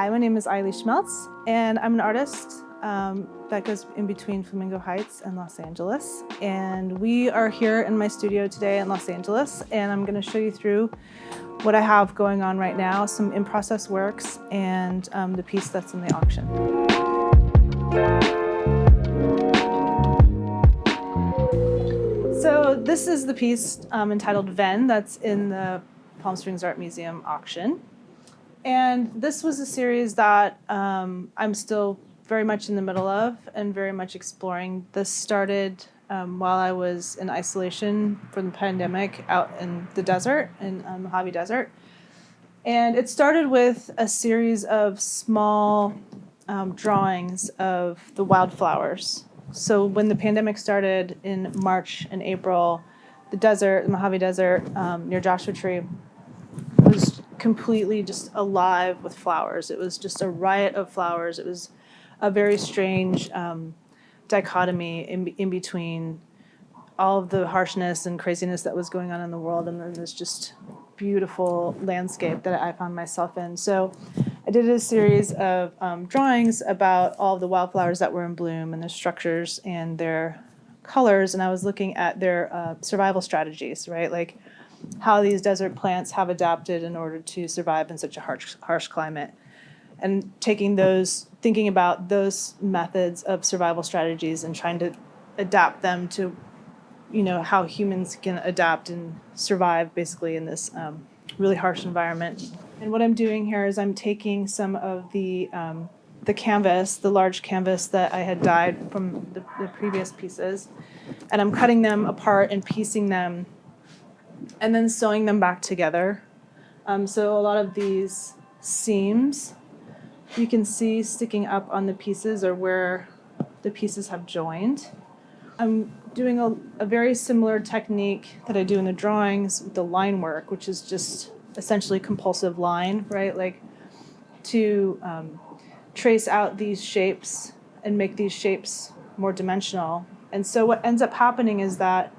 Hi, my name is Aili Schmeltz, and I'm an artist that goes in between Flamingo Heights and Los Angeles. And we are here in my studio today in Los Angeles, and I'm going to show you through what I have going on right now, some in-process works, and the piece that's in the auction. So this is the piece entitled Venn that's in the Palm Springs Art Museum auction. And this was a series that I'm still very much in the middle of and very much exploring. This started while I was in isolation from the pandemic out in the desert, in the Mojave Desert. And it started with a series of small drawings of the wildflowers. So when the pandemic started in March and April, the Mojave Desert near Joshua Tree was completely just alive with flowers. It was just a riot of flowers. It was a very strange dichotomy in between all of the harshness and craziness that was going on in the world, and then this just beautiful landscape that I found myself in. So I did a series of drawings about all of the wildflowers that were in bloom and their structures and their colors, and I was looking at their survival strategies, right? Like how these desert plants have adapted in order to survive in such a harsh climate. And thinking about those methods of survival strategies and trying to adapt them to, how humans can adapt and survive basically in this really harsh environment. And what I'm doing here is I'm taking some of the canvas, the large canvas that I had dyed from the previous pieces, and I'm cutting them apart and piecing them and then sewing them back together. So a lot of these seams you can see sticking up on the pieces or where the pieces have joined. I'm doing a very similar technique that I do in the drawings with the line work, which is just essentially compulsive line, right? Like to trace out these shapes and make these shapes more dimensional. And so what ends up happening is that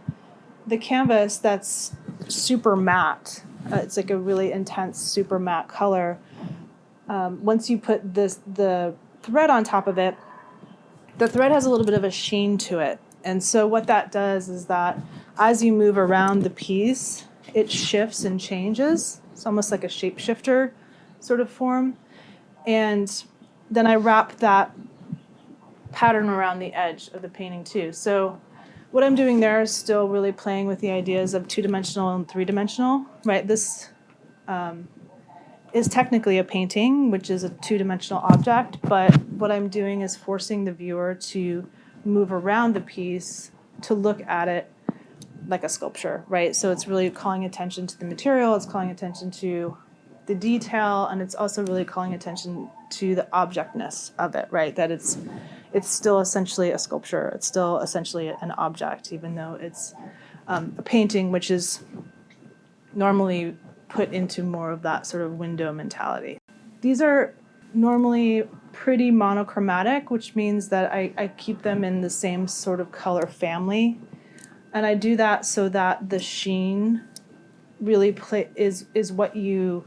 the canvas that's super matte, it's like a really intense super matte color. Once you put the thread on top of it, the thread has a little bit of a sheen to it. And so what that does is that as you move around the piece, it shifts and changes. It's almost like a shapeshifter sort of form. And then I wrap that pattern around the edge of the painting too. So what I'm doing there is still really playing with the ideas of two-dimensional and three-dimensional, right? This is technically a painting, which is a two-dimensional object, but what I'm doing is forcing the viewer to move around the piece to look at it like a sculpture, right? So it's really calling attention to the material, it's calling attention to the detail, and it's also really calling attention to the objectness of it, right? That it's still essentially a sculpture. It's still essentially an object, even though it's a painting, which is normally put into more of that sort of window mentality. These are normally pretty monochromatic, which means that I keep them in the same sort of color family. And I do that so that the sheen really is what you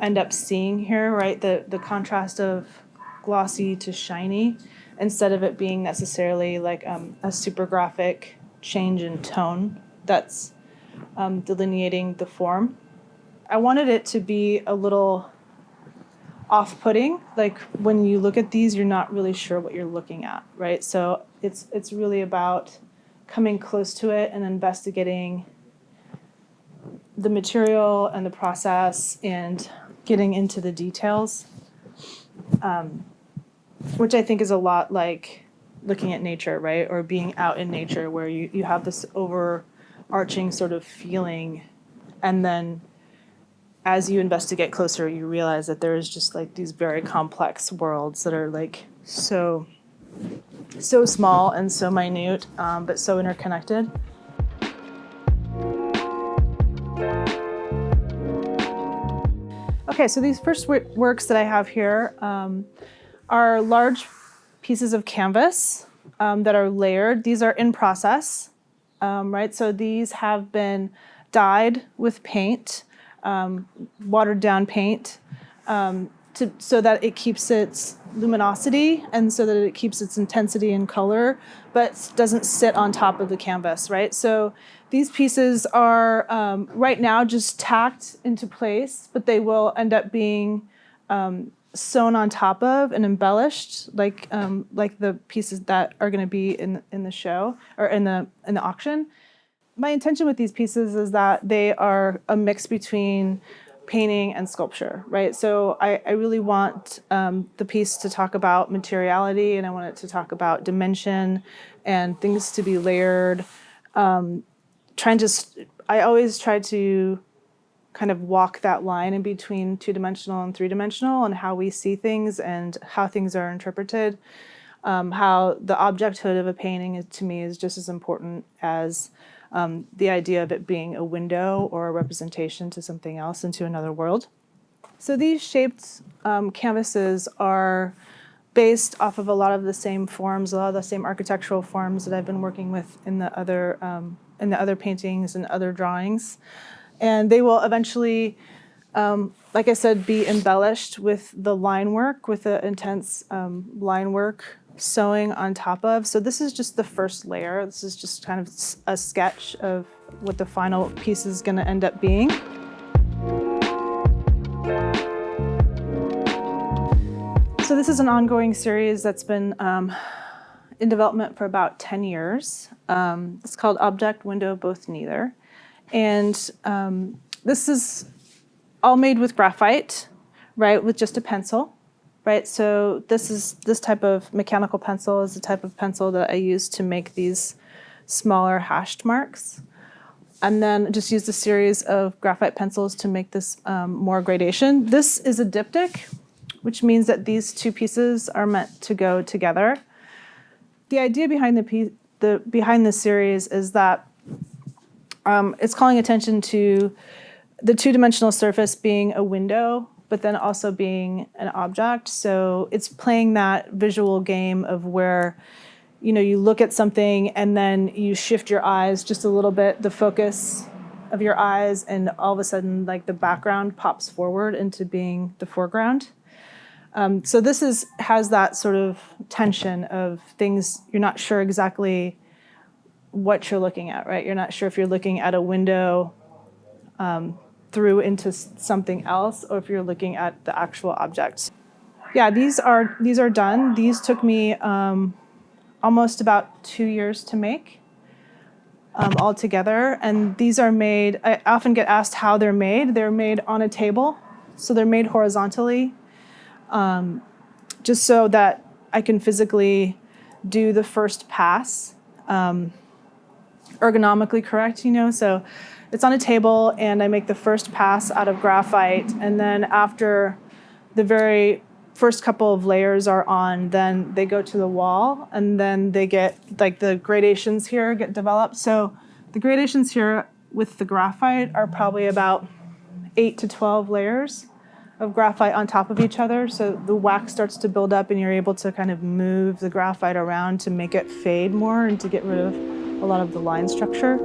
end up seeing here, right? The contrast of glossy to shiny, instead of it being necessarily like a super graphic change in tone that's delineating the form. I wanted it to be a little off-putting. Like when you look at these, you're not really sure what you're looking at, right? So it's really about coming close to it and investigating the material and the process and getting into the details, which I think is a lot like looking at nature, right? Or being out in nature where you have this overarching sort of feeling, and then as you investigate closer, you realize that there is just like these very complex worlds that are like so small and so minute, but so interconnected. Okay, so these first works that I have here are large pieces of canvas that are layered. These are in process, right? So these have been dyed with paint, watered down paint, so that it keeps its luminosity and so that it keeps its intensity and color, but doesn't sit on top of the canvas, right? So these pieces are right now just tacked into place, but they will end up being sewn on top of and embellished, like the pieces that are going to be in the show or in the auction. My intention with these pieces is that they are a mix between painting and sculpture, right? So I really want the piece to talk about materiality, and I want it to talk about dimension and things to be layered. I always try to kind of walk that line in between two-dimensional and three-dimensional and how we see things and how things are interpreted. How the objecthood of a painting to me is just as important as the idea of it being a window or a representation to something else, into another world. So these shaped canvases are based off of a lot of the same forms, a lot of the same architectural forms that I've been working with in the other paintings and other drawings. And they will eventually, like I said, be embellished with the line work, with the intense line work sewing on top of. So this is just the first layer. This is just kind of a sketch of what the final piece is going to end up being. So this is an ongoing series that's been in development for about 10 years. It's called Object, Window, Both, Neither. And this is all made with graphite, right, with just a pencil. Right, so this type of mechanical pencil is the type of pencil that I use to make these smaller hashed marks. And then just used a series of graphite pencils to make this more gradation. This is a diptych, which means that these two pieces are meant to go together. The idea behind behind this series is that it's calling attention to the two-dimensional surface being a window, but then also being an object. So it's playing that visual game of where, you look at something and then you shift your eyes just a little bit, the focus of your eyes, and all of a sudden, like, the background pops forward into being the foreground. So this has that sort of tension of things you're not sure exactly what you're looking at, right? You're not sure if you're looking at a window through into something else, or if you're looking at the actual object. Yeah, these are done. These took me almost about 2 years to make all together. And these are made, I often get asked how they're made. They're made on a table. So they're made horizontally, just so that I can physically do the first pass, ergonomically correct, so it's on a table, and I make the first pass out of graphite, and then after the very first couple of layers are on, then they go to the wall, and then they get, like, the gradations here get developed. So the gradations here with the graphite are probably about 8 to 12 layers of graphite on top of each other. So the wax starts to build up, and you're able to kind of move the graphite around to make it fade more and to get rid of a lot of the line structure.